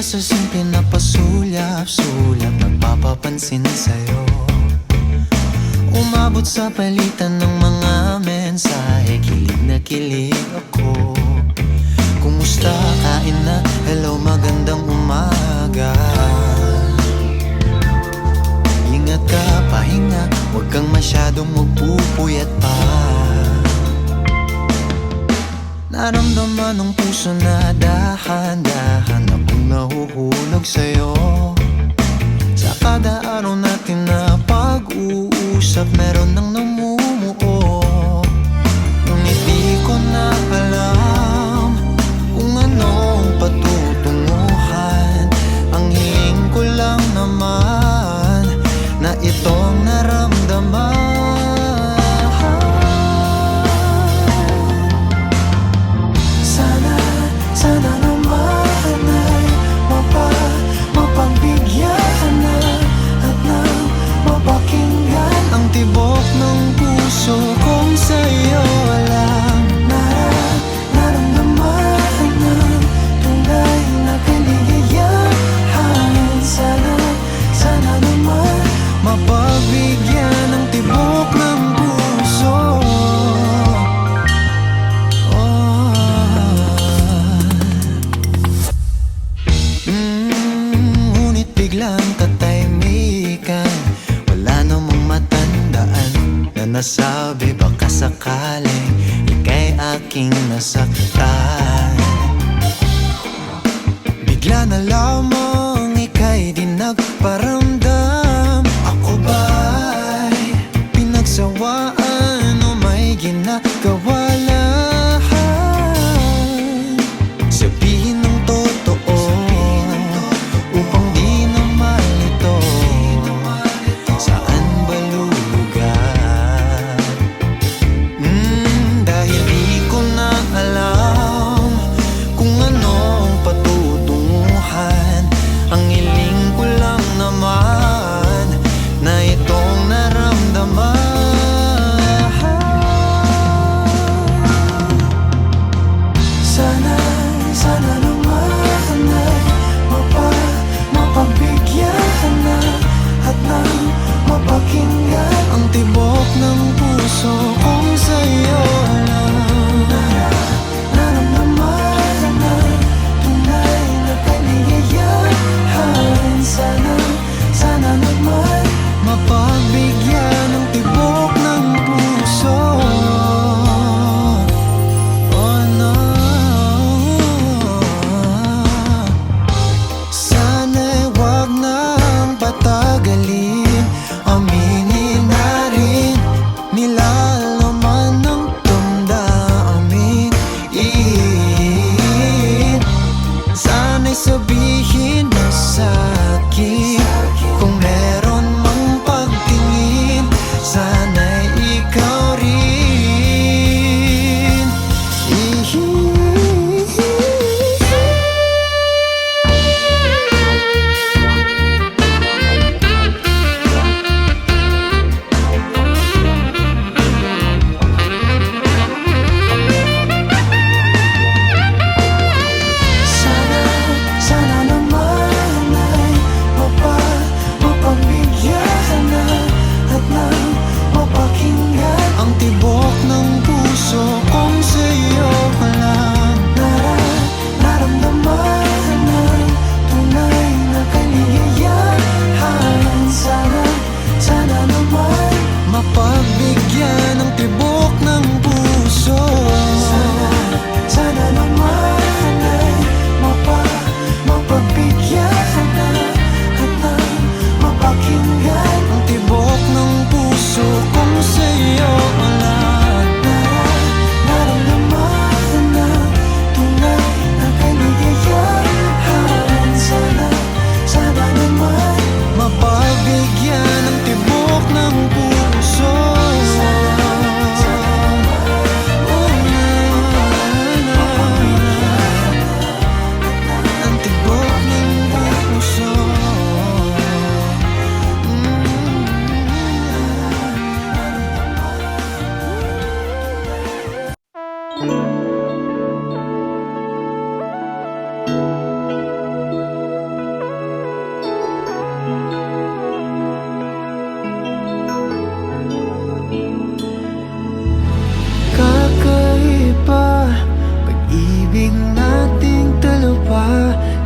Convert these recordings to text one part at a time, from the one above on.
Prosesong pinapasulyap-sulyap, nagpapapansin sa'yo. Umabot sa palitan ng mga mensahe, kilig na kilig ako. Kumusta, kain na, hello, magandang umaga. Ingat ka, pahinga, huwag kang masyadong magpupuyat pa. Naramdaman ng puso na dahan-dahan akong nahuhulog sa'yo. Sa kada araw natin na pag-uusap, meron nang namumuo. Ngunit di ko na alam kung anong patutunguhan. Ang hiling ko lang naman na itong naramdaman. Sana naman ay mapagbigyan na at nang mapakinggan ang tibok ng puso kong sa'yo lang naramdaman ng tunay na kaligayahan. Sana naman mapagbigyan ang tibok ng puso. Ngunit biglang katahimikan, wala namang matandaan na nasabi baka sakaling ika'y aking nasaktan. Bigla na lamang ika'y di nagparamdam. Ako ba'y pinagsawaan o may ginagawa lang? Sabihin ng totoo upang di na malito. Saan ba lulugar? Dahil di ko na alam kung anong patutunguhan.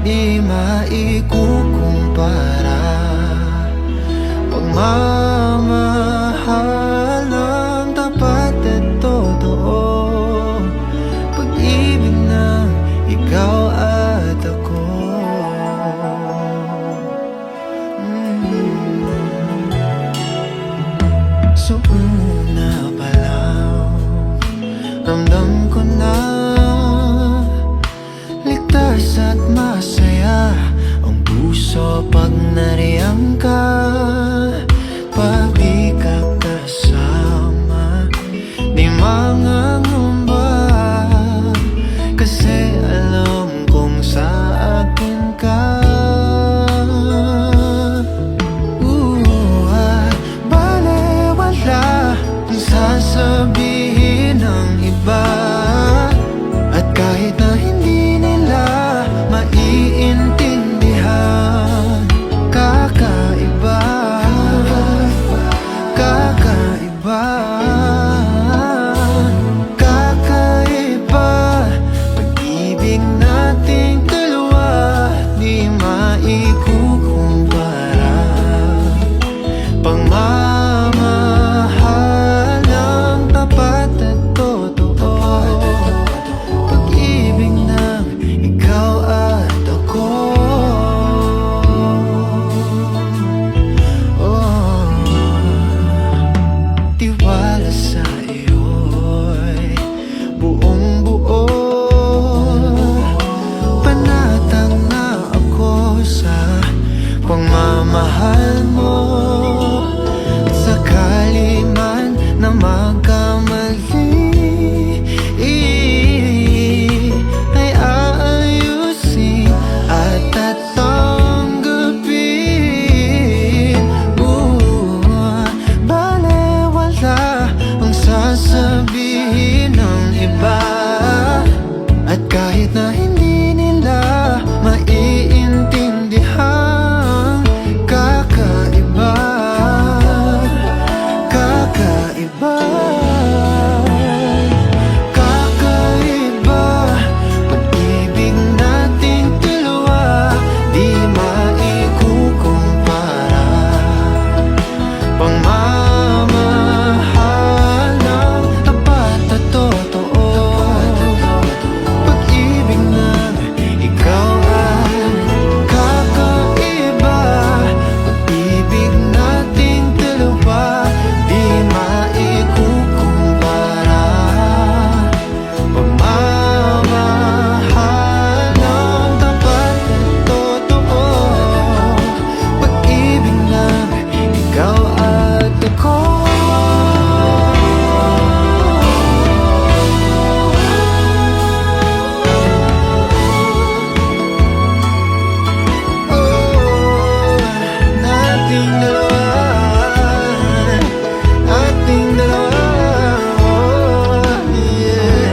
di maikukumpara. Pagmamahal ng tapat at totoo, pag-ibig ng ikaw at ako. So una pa lang, ramdam ko na ligtas at masaya ang puso pag nariyang ka. Pag di ka kasama, di mangangamba, kasi alam kong sa akin ka. Balewala ang sasabihin ng iba, at kahit na hindi nila maiintindihan, kakaiba, kakaiba, kakaiba. Pag-ibig nating dalawa, di maikukumpara. Pagmamahal ng tapat at totoo, pag-ibig ng ikaw at ako. Tiwala sa iyo'y buong buo, panatag na ako sa pagmamahal mo. Sakali man na magkamali, ay aayusin at tatanggapin. Balewala ang sasabihin ng iba, at kahit na hindi nila maiintindihan, kakaiba, kakaiba, kakaiba. Pag-ibig nating dalawa, di maikukumpara. Pagmamahal ng tapat at totoo, pag-ibig ng ikaw at kakaiba. Pag-ibig nating dalawa, di maikukumpara. Pagmamahal ng tapat at totoo, pag-ibig ng ikaw at ako. Nating dalawa, ating dalawa, yeah.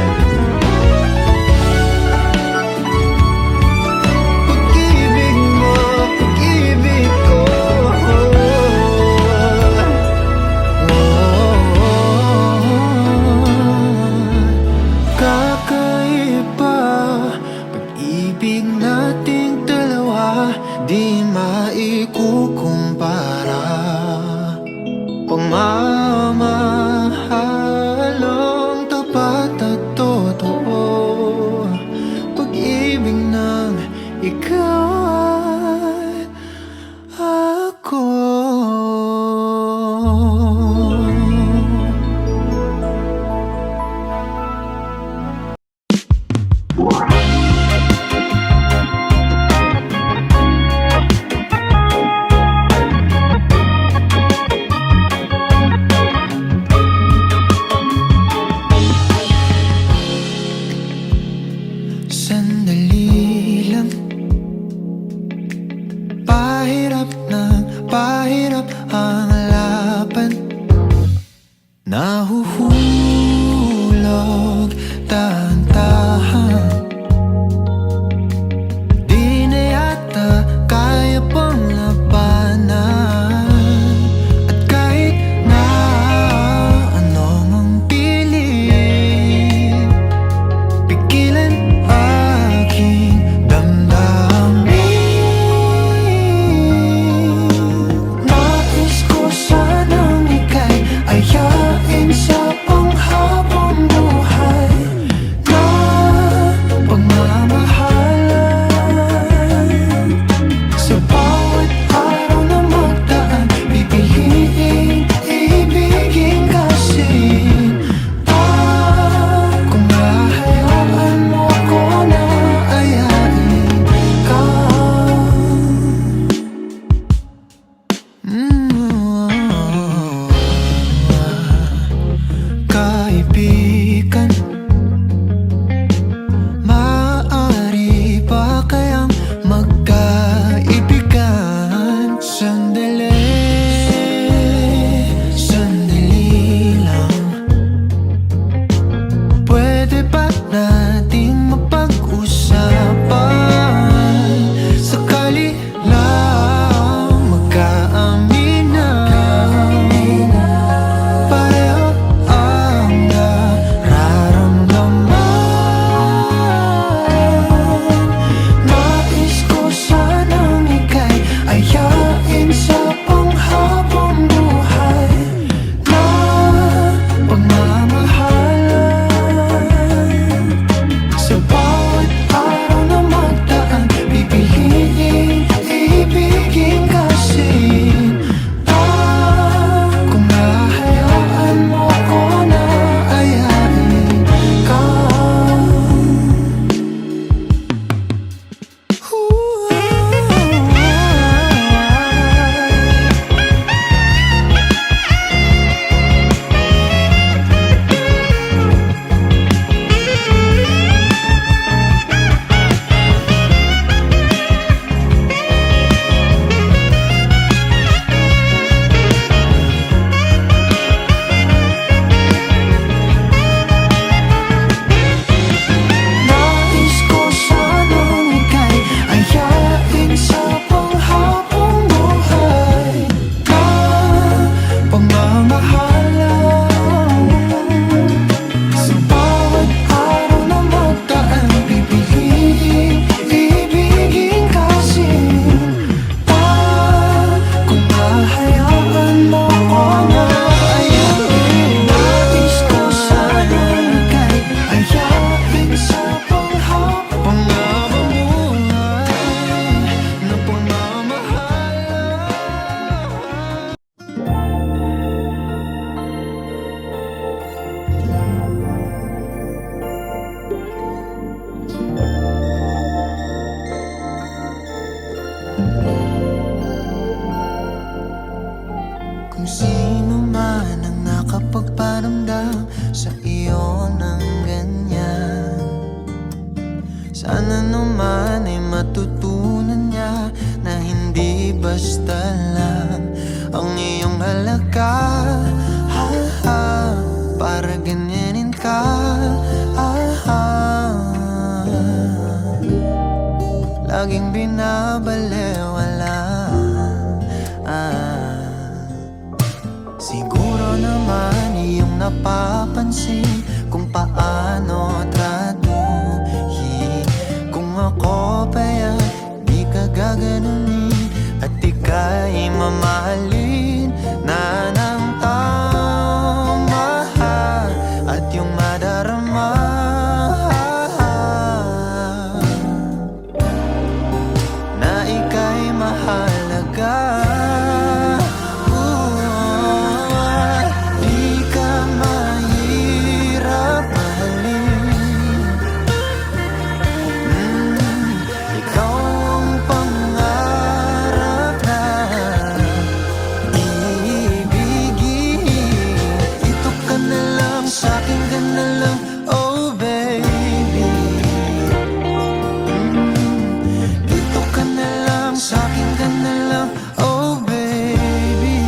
Pag-ibig mo, pag-ibig ko, kakaiba. Pag-ibig nating dalawa, di maikukumpara. Pagmamahal ang tapat at totoo, pag-ibig ng ikaw at ako. Sandali lang, Sana naman ay matutunan niya na hindi basta lang ang iyong halaga. Ha, ha, para ganyanin ka. Laging binabalewala. Siguro naman iyong napapansin kung paano tratuhin. Kung ako pa'y di ka gaganunin at ika'y mamahalin na ng tama at yung madarama na ika'y mahalaga. Di ka mahirap mahalin. Ikaw ang pangarap na iibigin. Dito ka na lang, sa'kin ka na lang, oh baby. Dito ka na lang, sa'kin ka na lang, oh baby.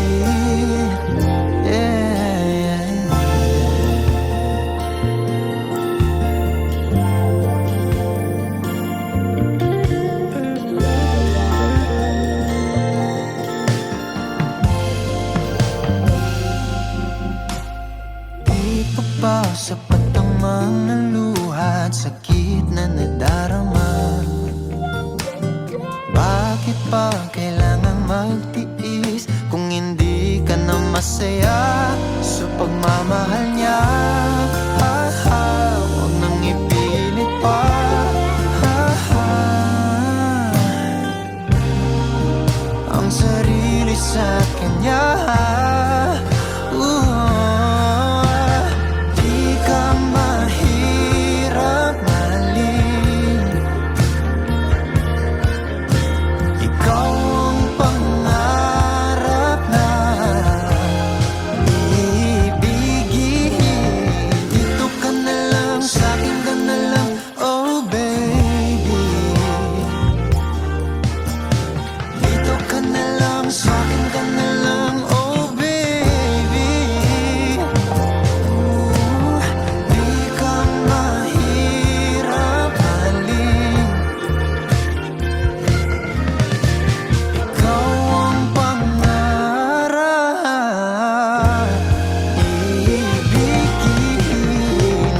Yeah. Di pa ba sapat ang mga luha at sakit na nadarama? Bakit pa kailangan magtiis kung hindi ka na masaya sa pagmamahal niya? Ha, ha, huwag nang ipilit pa. Ha, ha, ang sarili sa kanya. Di ka mahirap mahalin. Ikaw ang pangarap na iibigin. Dito ka na lang, sa'kin ka na lang, oh baby. Dito ka na lang, sa'kin ka na lang, oh baby. Di ka mahirap mahalin. Ikaw ang pangarap iibigin.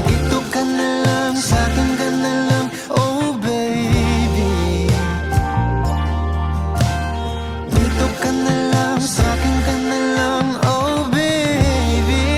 Dito ka na lang, sa'kin ka na lang, oh baby. Dito ka na lang, sa'kin ka na lang, oh baby.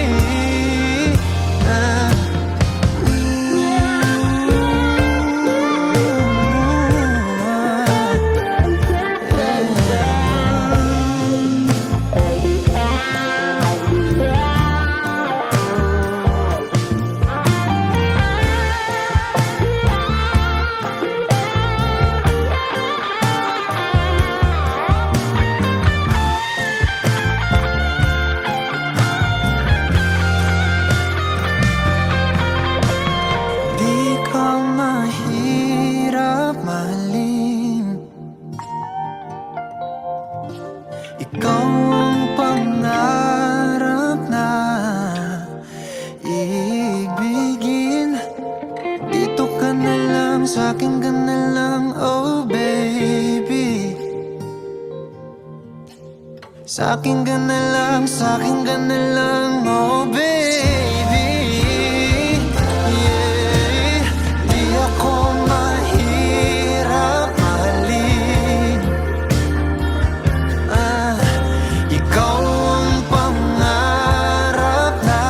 Di ka mahirap mahalin. Ikaw ang pangarap na iibigin. Dito ka na lang, sa'kin ka na lang, oh baby. Sa'kin ka na lang, sa'kin ka na lang, oh baby. Yeah. Di ako mahirap mahalin. Ikaw ang pangarap na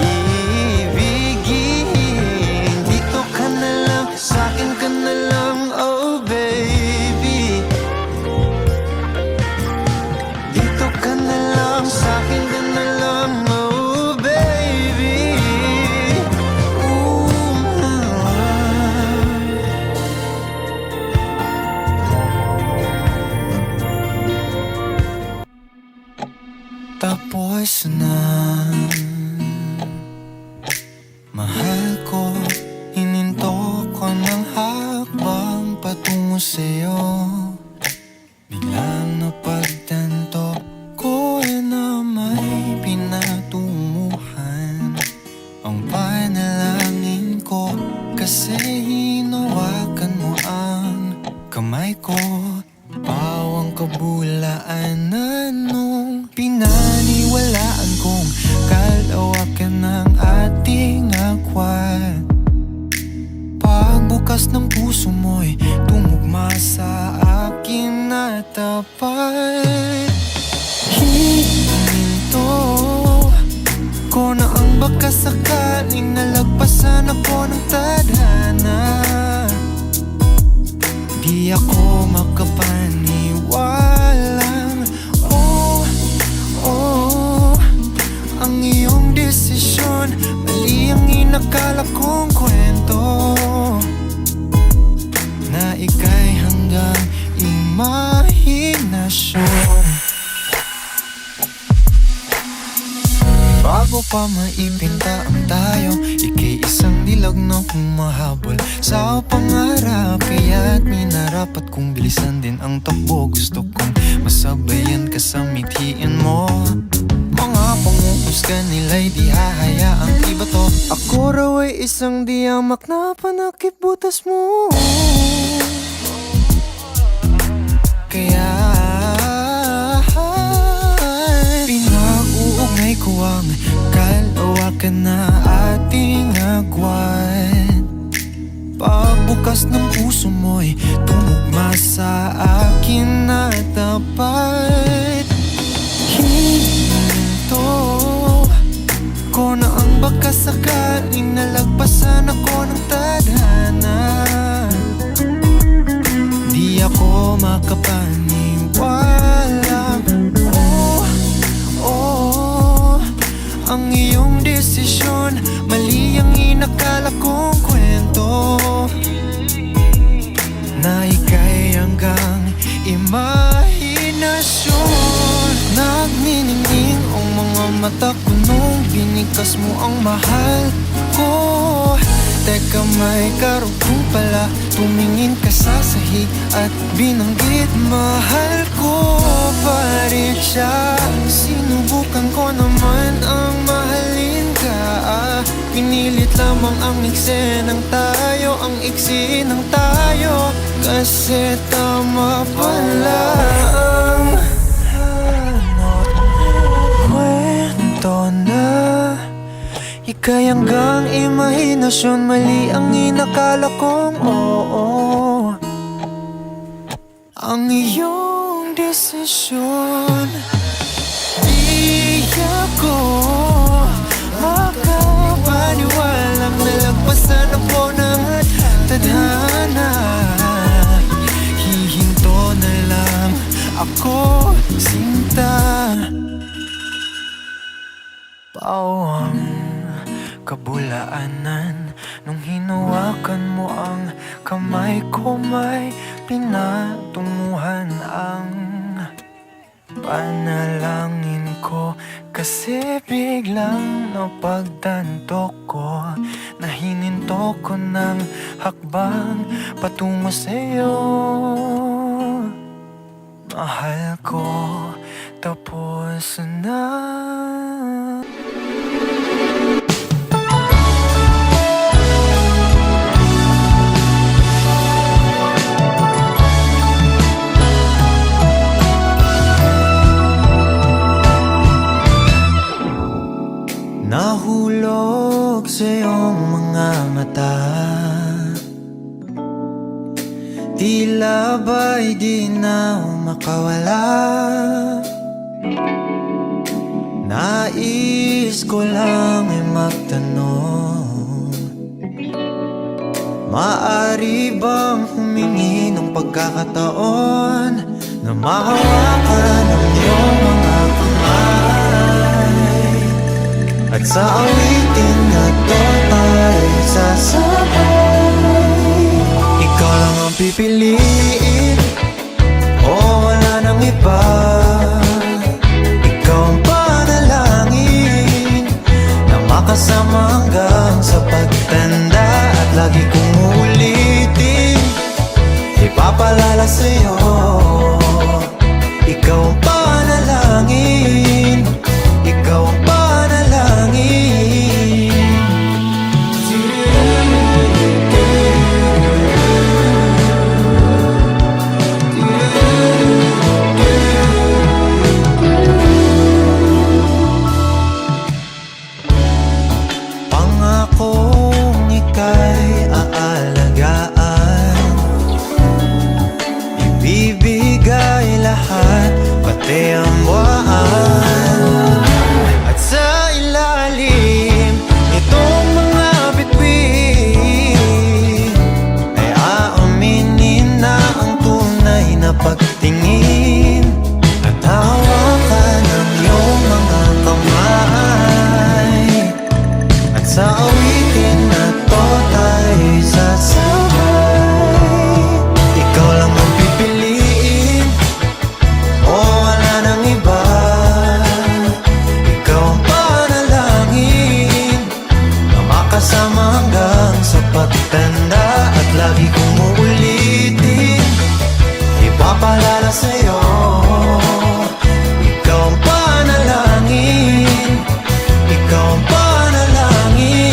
iibigin. Dito ka na lang, sa'kin ka na lang, oh baby. Dito ka na lang, sa'kin ka na lang, patungo sa'yo. Biglang napagtanto ko na may pinatunguhan. Ang panalangin ko kasi hinawakan mo ang kamay ko. Pawang kabulaanan nung pinaniwalaan kong kalawakan ng ating agwat. Pagbukas ng puso mo'y tumugma sa akin na tapat. Hininto ko na ang baka sakaling nalagpasan ako ng tadhana. Di ako makapaniwalang ang iyong desisyon. Mali ang inakala kong kwento, na ika'y hanggang imahinasyon. Bago pa maipinta ang tayo, ika'y isang dilag na humahabol sa pangarap. Kaya't minarapat kong bilisan din ang takbo. Gusto kong masabayan ka sa mithiin mo. Mga panguhusga nila'y di hahayaang iba to. Ako raw ay isang diyamak na panakip butas mo. Kaya pinag-uugnay ko ang kalawakan na ating agwat. Pagbukas ng puso mo'y tumugma sa akin na tapat. Hininto ko na ang baka sakaling nalagpasan ako ng tadhana. Di ako makapaniwala ang iyong desisyon. Mali ang inakala kong kwento, na ika'y hanggang imahinasyon. Nagniningning ang mga mata ko nung binikas mo ang mahal ko. Teka, may karugtong pala. Tumingin ka sa sahig at binanggit mahal ko pa rin siya. Sinubukan ko naman ang mahalin ka. Pinilit lamang ang iksi ng tayo, ang iksi ng tayo. Kasi tama pala ang kwento na ika'y hanggang imahinasyon. Mali ang inakala kong oo, ang iyong desisyon. Di ako makapaniwalang nalagpasan ako ng tadhana. Hihinto na lang ako, sinta. Pawang kabulaanan nung hinawakan mo ang kamay ko. May pinatunguhan ang panalangin ko kasi biglang napagtanto ko na hininto ko ng hakbang patungo sa'yo. Mahal ko, tapos na. Nahulog sa iyong mga mata, tila ba'y di na makawala. Nais ko lang ay magtanong, maaari bang humingi ng pagkakataon na mahawakan ang iyong mga kamay, at sa awitin na to tayo sasabay. Ikaw lang ang pipiliin, wala nang iba. Ikaw ang panalangin na makasama hanggang sa pagtanda. At lagi kong uulitin, ipapalagay Ipapaalala sa'yo, ikaw ang panalangin, ikaw ang panalangin. Pangakong ika'y aalagaan, ibibigay lahat, pati ang buwan. At sa ilalim nitong mga bituin ay aaminin na ang tunay na pagtingin at hawakan ng iyong mga kamay. At sa awitin na to tayo'y sasabay. Ikaw lang ang pipiliin, o wala nang iba. Ikaw ang panalangin na makasama hanggang sa pagtanda. At lagi kong uulitin, ipapaalala sa'yo, ikaw ang panalangin, ikaw ang panalangin.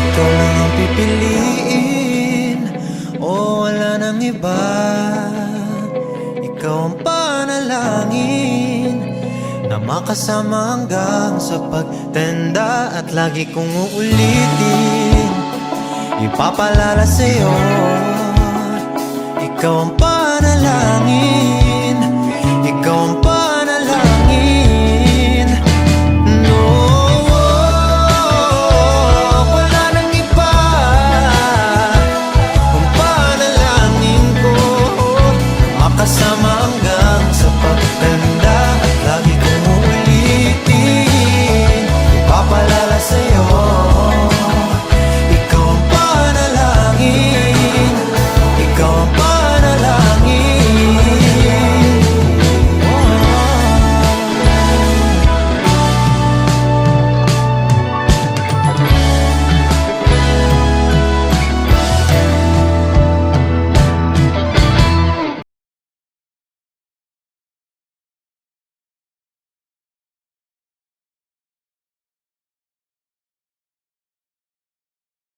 Ikaw lang ang pipiliin, o wala nang iba. Ikaw ang panalangin na makasama hanggang sa pagtanda. At lagi kong uulitin, ipapaalala sa'yo, ikaw ang panalangin,